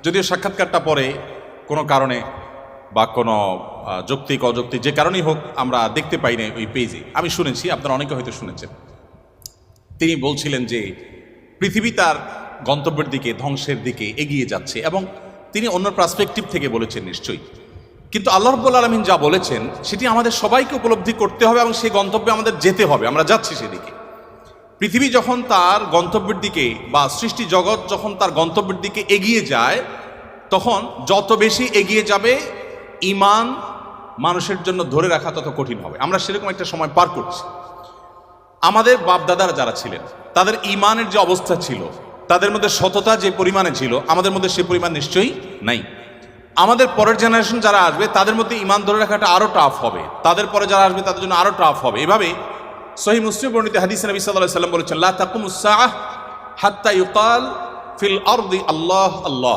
যদিও সাক্ষাৎকারটা পরে কোনো কারণে বা কোনো যৌক্তিক অযৌক্তিক যে কারণেই হোক আমরা দেখতে পাই না ওই পেজে, আমি শুনেছি, আপনারা অনেকে হয়তো শুনেছেন। তিনি বলছিলেন যে পৃথিবী তার গন্তব্যের দিকে, ধ্বংসের দিকে এগিয়ে যাচ্ছে, এবং তিনি অন্য পার্সপেক্টিভ থেকে বলেছেন নিশ্চয়ই। কিন্তু আল্লাহ রাব্বুল আলামিন যা বলেছেন সেটি আমাদের সবাইকে উপলব্ধি করতে হবে এবং সেই গন্তব্যে আমাদের যেতে হবে। আমরা যাচ্ছি সেদিকে। পৃথিবী যখন তার গন্তব্যের দিকে বা সৃষ্টি জগৎ যখন তার গন্তব্যের দিকে এগিয়ে যায়, তখন যত বেশি এগিয়ে যাবে ঈমান মানুষের জন্য ধরে রাখা তত কঠিন হবে। আমরা সেরকম একটা সময় পার করছি। আমাদের বাপদাদারা যারা ছিলেন তাদের ঈমানের যে অবস্থা ছিল, তাদের মধ্যে সততা যে পরিমাণে ছিল, আমাদের মধ্যে সে পরিমাণ নিশ্চয়ই নাই। আমাদের পরের জেনারেশন যারা আসবে তাদের মধ্যে ঈমান ধরে রাখাটা আরো টাফ হবে, তাদের পরে যারা আসবে তাদের জন্য আরো টাফ হবে। এভাবে সহিহ মুসলিম বর্ণিত হাদিসে নবী সাল্লাল্লাহু আলাইহি ওয়াসাল্লাম বলেছেন, লা তাকুমুস সাআহ হাত্তা ইউকাল ফিল আরদি আল্লাহ আল্লাহ।